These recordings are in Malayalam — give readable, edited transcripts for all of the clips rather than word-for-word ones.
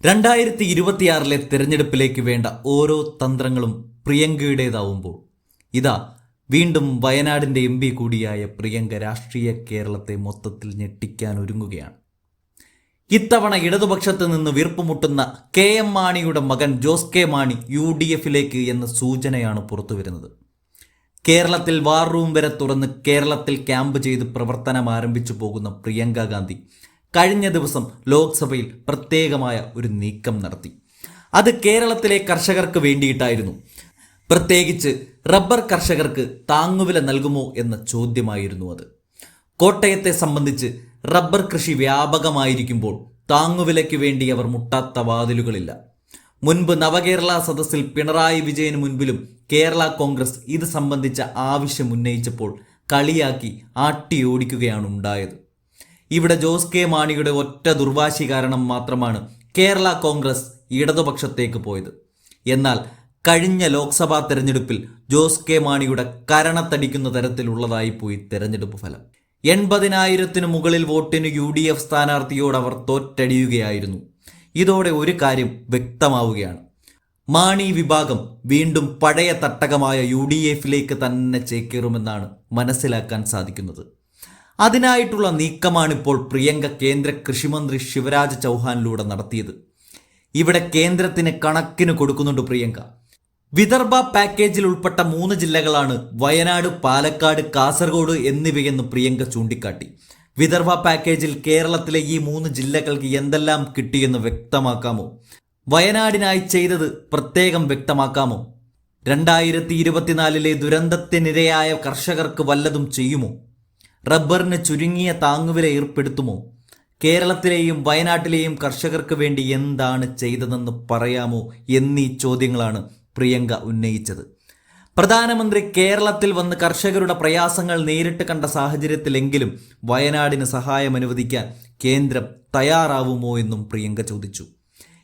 2026 തിരഞ്ഞെടുപ്പിലേക്ക് വേണ്ട ഓരോ തന്ത്രങ്ങളും പ്രിയങ്കയുടേതാവുമ്പോൾ ഇതാ വീണ്ടും വയനാടിന്റെ MP കൂടിയായ പ്രിയങ്ക രാഷ്ട്രീയ കേരളത്തെ മൊത്തത്തിൽ ഞെട്ടിക്കാൻ ഒരുങ്ങുകയാണ്. ഇത്തവണ ഇടതുപക്ഷത്ത് നിന്ന് വീർപ്പുമുട്ടുന്ന KM മാണിയുടെ മകൻ ജോസ് കെ മാണി UDFിലേക്ക് എന്ന സൂചനയാണ് പുറത്തുവരുന്നത്. കേരളത്തിൽ വാർ റൂം വരെ തുറന്ന് കേരളത്തിൽ ക്യാമ്പ് ചെയ്ത് പ്രവർത്തനം ആരംഭിച്ചു പോകുന്ന പ്രിയങ്ക ഗാന്ധി കഴിഞ്ഞ ദിവസം ലോക്സഭയിൽ പ്രത്യേകമായ ഒരു നീക്കം നടത്തി. അത് കേരളത്തിലെ കർഷകർക്ക് വേണ്ടിയിട്ടായിരുന്നു. പ്രത്യേകിച്ച് റബ്ബർ കർഷകർക്ക് താങ്ങുവില നൽകുമോ എന്ന ചോദ്യമായിരുന്നു അത്. കോട്ടയത്തെ സംബന്ധിച്ച് റബ്ബർ കൃഷി വ്യാപകമായിരിക്കുമ്പോൾ താങ്ങുവിലയ്ക്ക് വേണ്ടി അവർ മുട്ടാത്ത വാതിലുകളില്ല. മുൻപ് നവകേരള സദസ്സിൽ പിണറായി വിജയന് മുൻപിലും കേരള കോൺഗ്രസ് ഇത് സംബന്ധിച്ച ആവശ്യം ഉന്നയിച്ചപ്പോൾ കളിയാക്കി ആട്ടിയോടിക്കുകയാണ് ഉണ്ടായത്. ഇവിടെ ജോസ് കെ മാണിയുടെ ഒറ്റ ദുർവാശി കാരണം മാത്രമാണ് കേരള കോൺഗ്രസ് ഇടതുപക്ഷത്തേക്ക് പോയത്. എന്നാൽ കഴിഞ്ഞ ലോക്സഭാ തെരഞ്ഞെടുപ്പിൽ ജോസ് കെ മാണിയുടെ കരണത്തടിക്കുന്ന തരത്തിലുള്ളതായി പോയി തെരഞ്ഞെടുപ്പ് ഫലം. 80,000 മുകളിൽ വോട്ടിന് UDF സ്ഥാനാർത്ഥിയോട് അവർ തോറ്റടിയുകയായിരുന്നു. ഇതോടെ ഒരു കാര്യം വ്യക്തമാവുകയാണ്. മാണി വിഭാഗം വീണ്ടും പഴയ തട്ടകമായ UDFിലേക്ക് തന്നെ ചേക്കേറുമെന്നാണ് മനസ്സിലാക്കാൻ സാധിക്കുന്നത്. അതിനായിട്ടുള്ള നീക്കമാണിപ്പോൾ പ്രിയങ്ക കേന്ദ്ര കൃഷിമന്ത്രി ശിവരാജ് ചൗഹാനിലൂടെ നടത്തിയത്. ഇവിടെ കേന്ദ്രത്തിന് കണക്കിന് കൊടുക്കുന്നുണ്ട് പ്രിയങ്ക. വിദർഭ പാക്കേജിൽ ഉൾപ്പെട്ട 3 ജില്ലകളാണ് വയനാട്, പാലക്കാട്, കാസർഗോഡ് എന്നിവയെന്ന് പ്രിയങ്ക ചൂണ്ടിക്കാട്ടി. വിദർഭ പാക്കേജിൽ കേരളത്തിലെ ഈ 3 ജില്ലകൾക്ക് എന്തെല്ലാം കിട്ടിയെന്ന് വ്യക്തമാക്കാമോ? വയനാടിനായി ചെയ്തത് പ്രത്യേകം വ്യക്തമാക്കാമോ? 2024 ദുരന്തത്തിനിരയായ കർഷകർക്ക് വല്ലതും ചെയ്യുമോ? റബ്ബറിന് ചുരുങ്ങിയ താങ്ങുവില ഏർപ്പെടുത്തുമോ? കേരളത്തിലെയും വയനാട്ടിലെയും കർഷകർക്ക് വേണ്ടി എന്താണ് ചെയ്തതെന്ന് പറയാമോ എന്നീ ചോദ്യങ്ങളാണ് പ്രിയങ്ക ഉന്നയിച്ചത്. പ്രധാനമന്ത്രി കേരളത്തിൽ വന്ന് കർഷകരുടെ പ്രയാസങ്ങൾ നേരിട്ട് കണ്ട സാഹചര്യത്തിലെങ്കിലും വയനാടിന് സഹായം അനുവദിക്കാൻ കേന്ദ്രം തയ്യാറാവുമോ എന്നും പ്രിയങ്ക ചോദിച്ചു.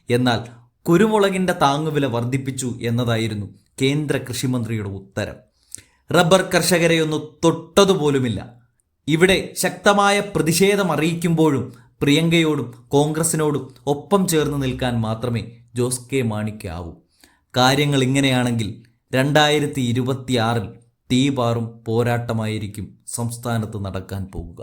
എന്നാൽ കുരുമുളകിന്റെ താങ്ങുവില വർദ്ധിപ്പിച്ചു എന്നതായിരുന്നു കേന്ദ്ര കൃഷിമന്ത്രിയുടെ ഉത്തരം. റബ്ബർ കർഷകരെ ഒന്നും തൊട്ടതുപോലുമില്ല. ഇവിടെ ശക്തമായ പ്രതിഷേധം അറിയിക്കുമ്പോഴും പ്രിയങ്കയോടും കോൺഗ്രസിനോടും ഒപ്പം ചേർന്ന് നിൽക്കാൻ മാത്രമേ ജോസ് കെ മാണിക്കാവൂ. കാര്യങ്ങൾ ഇങ്ങനെയാണെങ്കിൽ 2026 തീപാറും പോരാട്ടമായിരിക്കും സംസ്ഥാനത്ത് നടക്കാൻ പോകുക.